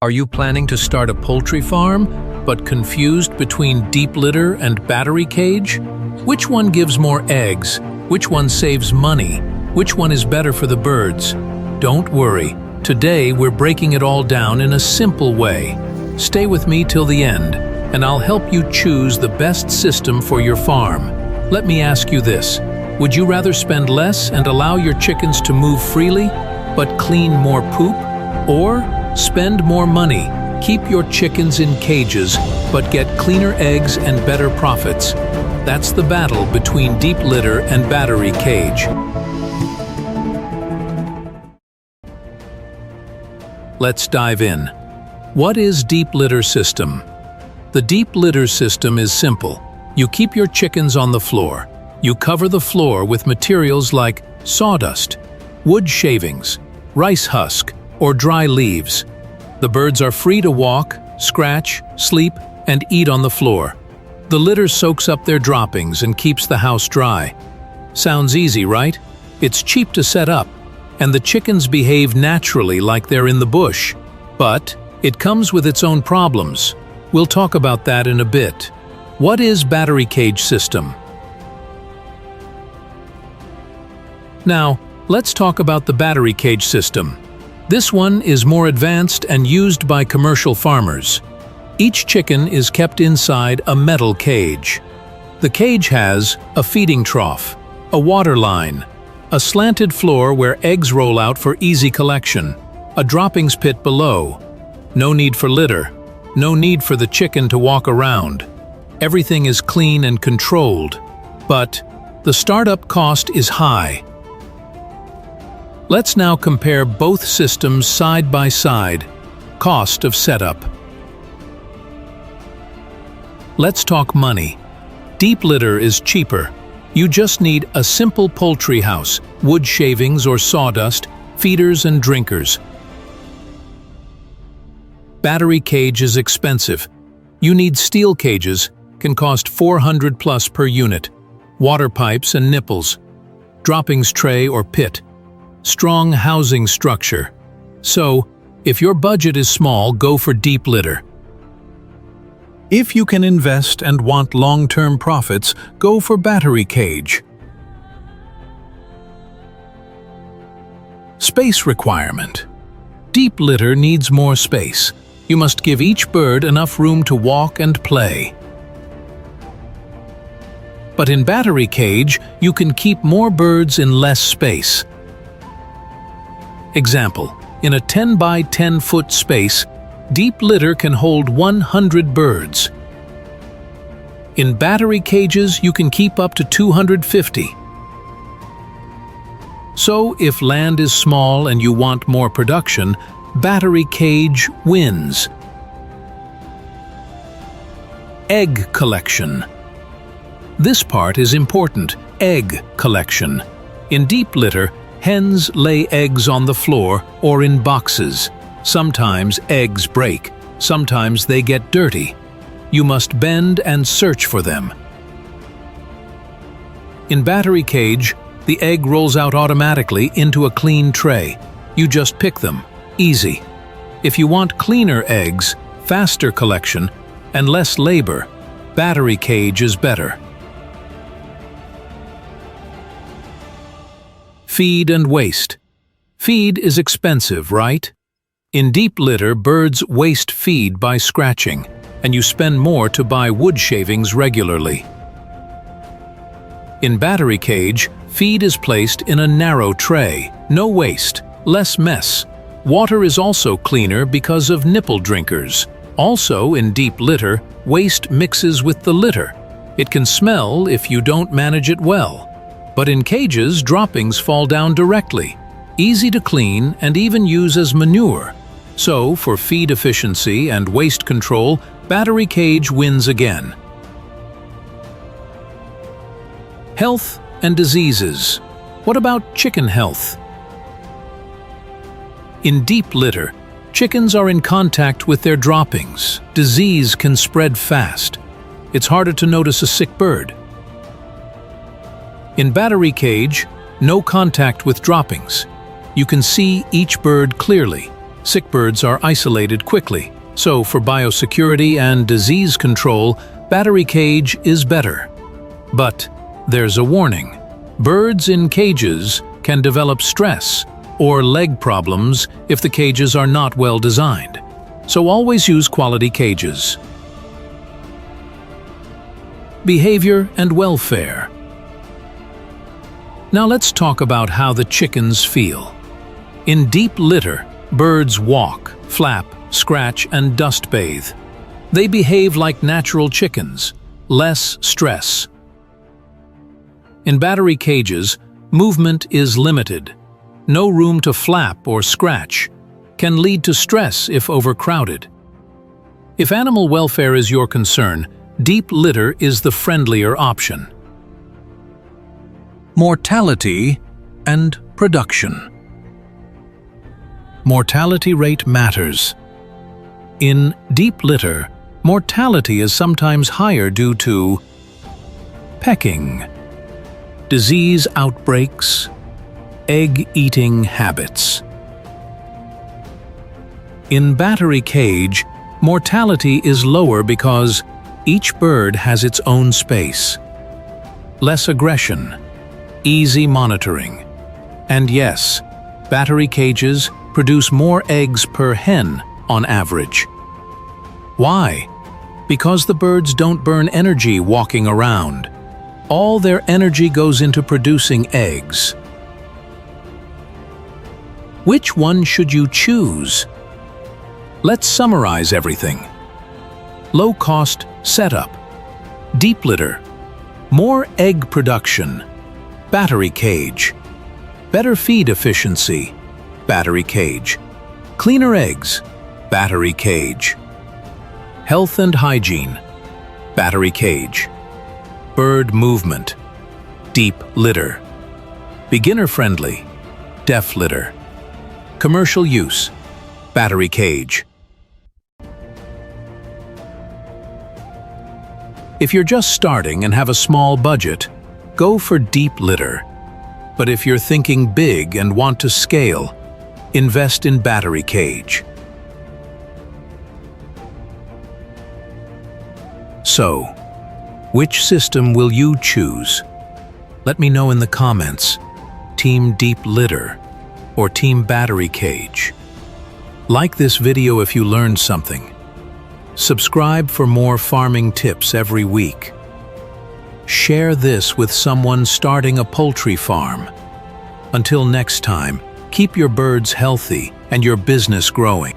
Are you planning to start a poultry farm, but confused between deep litter and battery cage? Which one gives more eggs? Which one saves money? Which one is better for the birds? Don't worry. Today we're breaking it all down in a simple way. Stay with me till the end, and I'll help you choose the best system for your farm. Let me ask you this. Would you rather spend less and allow your chickens to move freely, but clean more poop? Or spend more money, keep your chickens in cages, but get cleaner eggs and better profits? That's the battle between deep litter and battery cage. Let's dive in. What is deep litter system? The deep litter system is simple. You keep your chickens on the floor. You cover the floor with materials like sawdust, wood shavings, rice husk, or dry leaves. The birds are free to walk, scratch, sleep, and eat on the floor. The litter soaks up their droppings and keeps the house dry. Sounds easy, right? It's cheap to set up, and the chickens behave naturally like they're in the bush. But it comes with its own problems. We'll talk about that in a bit. What is battery cage system? Now, let's talk about the battery cage system. This one is more advanced and used by commercial farmers. Each chicken is kept inside a metal cage. The cage has a feeding trough, a water line, a slanted floor where eggs roll out for easy collection, a droppings pit below. No need for litter, no need for the chicken to walk around. Everything is clean and controlled, but the startup cost is high. Let's now compare both systems side by side. Cost of setup. Let's talk money. Deep litter is cheaper. You just need a simple poultry house, wood shavings or sawdust, feeders and drinkers. Battery cage is expensive. You need steel cages, can cost $400+ per unit, water pipes and nipples, droppings tray or pit, strong housing structure. So, if your budget is small, go for deep litter. If you can invest and want long-term profits, go for battery cage. Space requirement. Deep litter needs more space. You must give each bird enough room to walk and play. But in battery cage, you can keep more birds in less space. Example, in a 10 by 10 foot space, deep litter can hold 100 birds. In battery cages, you can keep up to 250. So, if land is small and you want more production, battery cage wins. Egg collection. This part is important, egg collection. In deep litter, hens lay eggs on the floor or in boxes. Sometimes eggs break, sometimes they get dirty. You must bend and search for them. In battery cage, the egg rolls out automatically into a clean tray. You just pick them. Easy. If you want cleaner eggs, faster collection, and less labor, battery cage is better. Feed and waste. Feed is expensive, right? In deep litter, birds waste feed by scratching, and you spend more to buy wood shavings regularly. In battery cage, feed is placed in a narrow tray. No waste, less mess. Water is also cleaner because of nipple drinkers. Also, in deep litter, waste mixes with the litter. It can smell if you don't manage it well. But in cages, droppings fall down directly, easy to clean and even use as manure. So, for feed efficiency and waste control, battery cage wins again. Health and diseases. What about chicken health? In deep litter, chickens are in contact with their droppings. Disease can spread fast. It's harder to notice a sick bird. In battery cage, no contact with droppings. You can see each bird clearly. Sick birds are isolated quickly, so for biosecurity and disease control, battery cage is better. But there's a warning. Birds in cages can develop stress or leg problems if the cages are not well designed. So always use quality cages. Behavior and welfare. Now let's talk about how the chickens feel. In deep litter, birds walk, flap, scratch, and dust bathe. They behave like natural chickens, less stress. In battery cages, movement is limited. No room to flap or scratch can lead to stress if overcrowded. If animal welfare is your concern, deep litter is the friendlier option. Mortality and production. Mortality rate matters. In deep litter, mortality is sometimes higher due to pecking, disease outbreaks, egg-eating habits. In battery cage, mortality is lower because each bird has its own space, less aggression, easy monitoring, and yes, battery cages produce more eggs per hen on average. Why? Because the birds don't burn energy walking around. All their energy goes into producing eggs. Which one should you choose? Let's summarize everything. Low-cost setup, deep litter, more egg production, battery cage, better feed efficiency, battery cage, cleaner eggs, battery cage, health and hygiene, battery cage, bird movement, deep litter, beginner-friendly, deaf litter, commercial use, battery cage. If you're just starting and have a small budget, go for deep litter. But if you're thinking big and want to scale, invest in battery cage. So, which system will you choose? Let me know in the comments. Team deep litter or team battery cage? Like this video if you learned something. Subscribe for more farming tips every week. Share this with someone starting a poultry farm. Until next time, keep your birds healthy and your business growing.